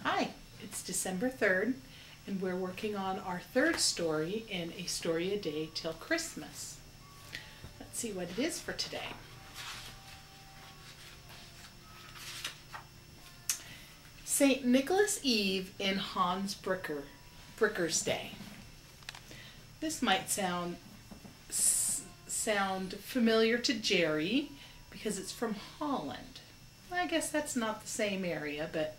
Hi, it's December 3rd, and we're working on our third story in A Story a Day Till Christmas. Let's see what it is for today. St. Nicholas Eve in Hans Bricker's Day. This might sound familiar to Jerry because it's from Holland. I guess that's not the same area, but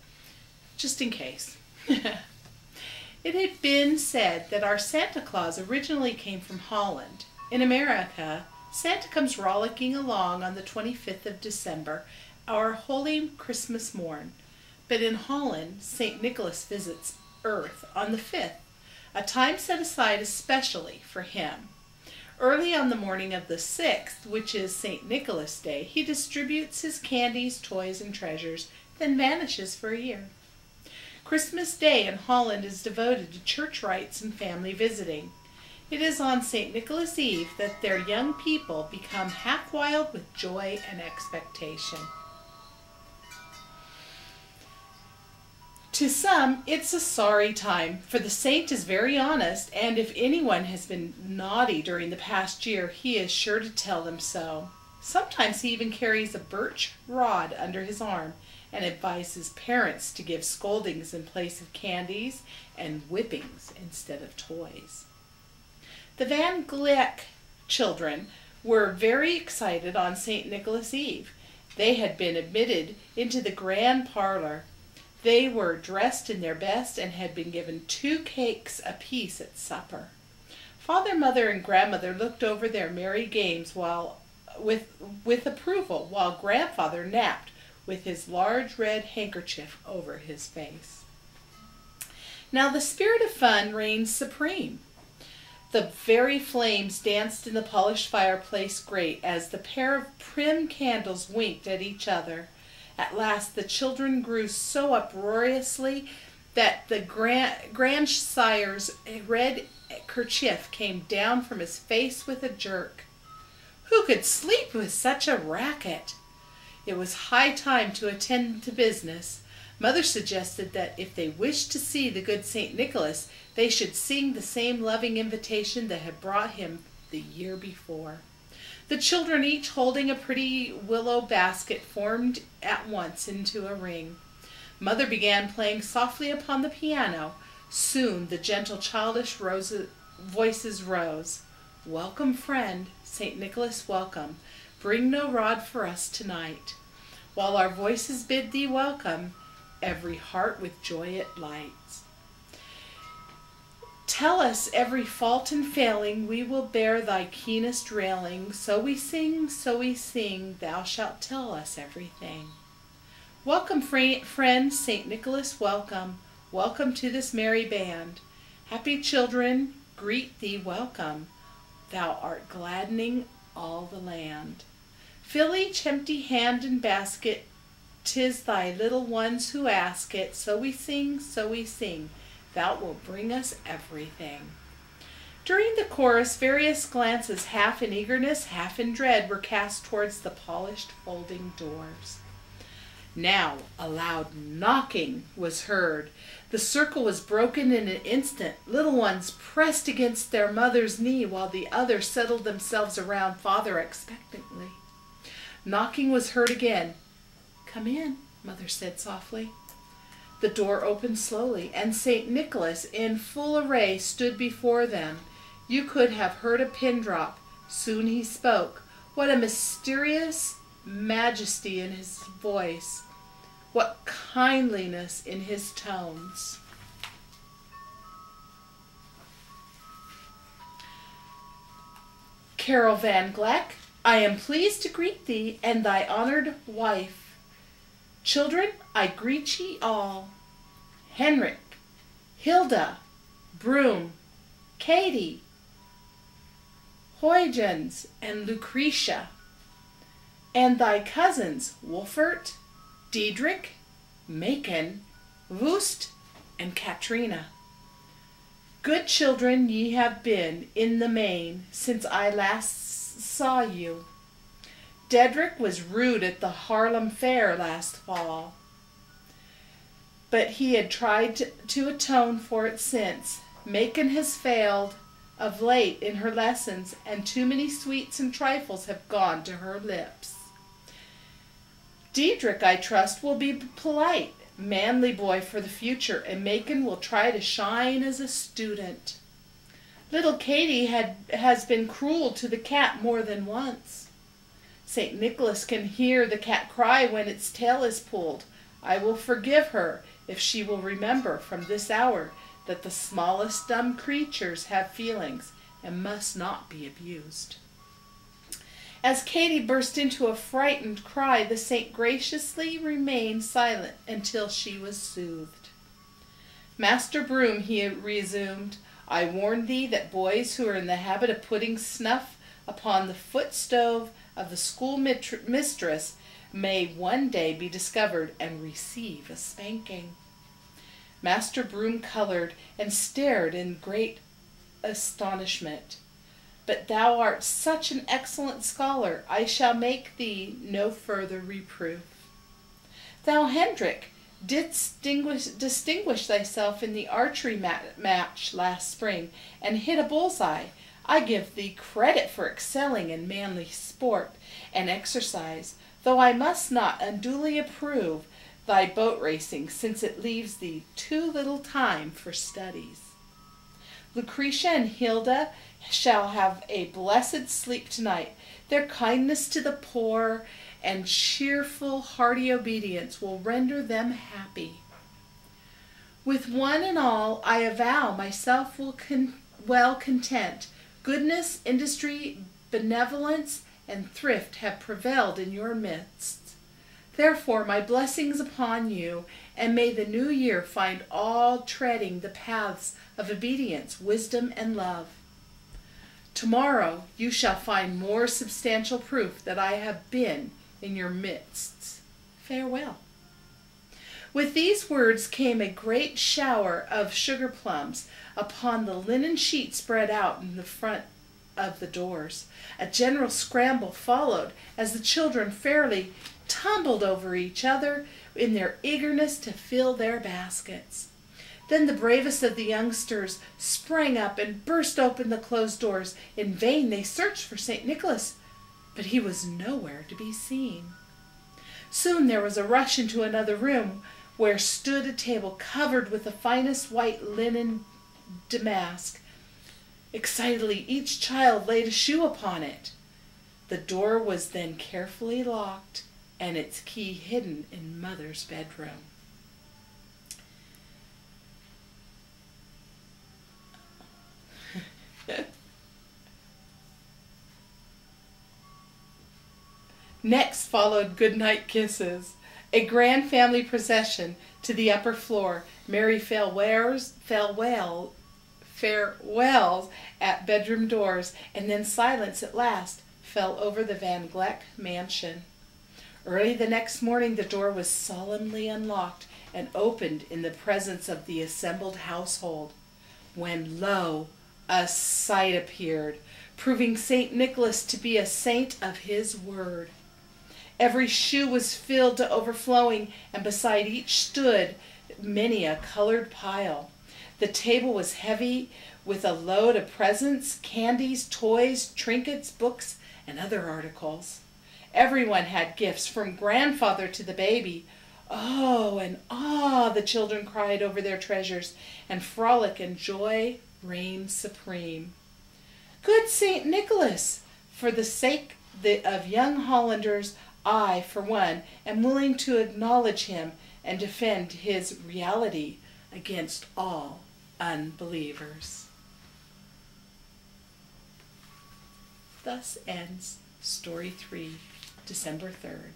just in case. It had been said that our Santa Claus originally came from Holland. In America, Santa comes rollicking along on the 25th of December, our holy Christmas morn. But in Holland, St. Nicholas visits Earth on the 5th, a time set aside especially for him. Early on the morning of the 6th, which is St. Nicholas Day, he distributes his candies, toys, and treasures, then vanishes for a year. Christmas Day in Holland is devoted to church rites and family visiting. It is on St. Nicholas Eve that their young people become half wild with joy and expectation. To some, it's a sorry time, for the saint is very honest, and if anyone has been naughty during the past year, he is sure to tell them so. Sometimes he even carries a birch rod under his arm and advises parents to give scoldings in place of candies and whippings instead of toys. The Van Gleck children were very excited on St. Nicholas Eve. They had been admitted into the grand parlor. They were dressed in their best and had been given 2 cakes apiece at supper. Father, Mother, and Grandmother looked over their merry games with approval, while Grandfather napped with his large red handkerchief over his face. Now the spirit of fun reigned supreme. The very flames danced in the polished fireplace grate as the pair of prim candles winked at each other. At last the children grew so uproariously that the grandsire's red kerchief came down from his face with a jerk. Who could sleep with such a racket? It was high time to attend to business. Mother suggested that if they wished to see the good St. Nicholas, they should sing the same loving invitation that had brought him the year before. The children, each holding a pretty willow basket, formed at once into a ring. Mother began playing softly upon the piano. Soon the gentle childish voices rose. "Welcome, friend, St. Nicholas, welcome. Bring no rod for us tonight. While our voices bid thee welcome, every heart with joy it lights. Tell us every fault and failing, we will bear thy keenest railing. So we sing, thou shalt tell us everything. Welcome, friend, St. Nicholas, welcome. Welcome to this merry band. Happy children, greet thee, welcome. Thou art gladdening all the land. Fill each empty hand and basket, 'tis thy little ones who ask it. So we sing, thou wilt bring us everything." During the chorus, various glances, half in eagerness, half in dread, were cast towards the polished folding doors. Now a loud knocking was heard. The circle was broken in an instant. Little ones pressed against their mother's knee, while the others settled themselves around Father expectantly. Knocking was heard again. "Come in," Mother said softly. The door opened slowly, and St. Nicholas, in full array, stood before them. You could have heard a pin drop. Soon he spoke. What a mysterious majesty in his voice! What kindliness in his tones! "Carol Van Gleck, I am pleased to greet thee and thy honored wife. Children, I greet ye all. Henrik, Hilda, Broom, Katie, Huygens, and Lucretia, and thy cousins Wolfert, Diedrich, Macon, Wust, and Katrina. Good children ye have been, in the main, since I last saw you. Dedrick was rude at the Haarlem Fair last fall. but he had tried to atone for it since. Macon has failed of late in her lessons, and too many sweets and trifles have gone to her lips. Diedrich, I trust, will be polite, manly boy for the future, and Macon will try to shine as a student. Little Katie has been cruel to the cat more than once. St. Nicholas can hear the cat cry when its tail is pulled. I will forgive her if she will remember from this hour that the smallest dumb creatures have feelings and must not be abused. As Katie burst into a frightened cry, the saint graciously remained silent until she was soothed. Master Broom, he resumed, I warn thee that boys who are in the habit of putting snuff upon the foot stove of the school mistress may one day be discovered and receive a spanking. Master Broom colored and stared in great astonishment. But thou art such an excellent scholar, I shall make thee no further reproof. Thou, Hendrik, didst distinguish thyself in the archery match last spring, and hit a bullseye. I give thee credit for excelling in manly sport and exercise, though I must not unduly approve thy boat racing, since it leaves thee too little time for studies. Lucretia and Hilda shall have a blessed sleep tonight. Their kindness to the poor and cheerful, hearty obedience will render them happy. With one and all, I avow myself well content. Goodness, industry, benevolence, and thrift have prevailed in your midst. Therefore, my blessings upon you, and may the new year find all treading the paths of obedience, wisdom, and love. Tomorrow you shall find more substantial proof that I have been in your midst. Farewell. With these words came a great shower of sugar plums upon the linen sheet spread out in the front of the doors. A general scramble followed as the children fairly tumbled over each other in their eagerness to fill their baskets. Then the bravest of the youngsters sprang up and burst open the closed doors. In vain they searched for St. Nicholas, but he was nowhere to be seen. Soon there was a rush into another room, where stood a table covered with the finest white linen damask. Excitedly each child laid a shoe upon it. The door was then carefully locked, and its key hidden in Mother's bedroom. Next followed goodnight kisses, a grand family procession to the upper floor, merry farewells at bedroom doors, and then silence at last fell over the Van Gleck mansion. Early the next morning the door was solemnly unlocked and opened in the presence of the assembled household, when lo, a sight appeared, proving St. Nicholas to be a saint of his word. Every shoe was filled to overflowing, and beside each stood many a colored pile. The table was heavy with a load of presents, candies, toys, trinkets, books, and other articles. Everyone had gifts, from grandfather to the baby. Oh, and ah, the children cried over their treasures, and frolic and joy reigned supreme. Good St. Nicholas, for the sake of young Hollanders, I, for one, am willing to acknowledge him and defend his reality against all unbelievers. Thus ends Story 3, December 3rd.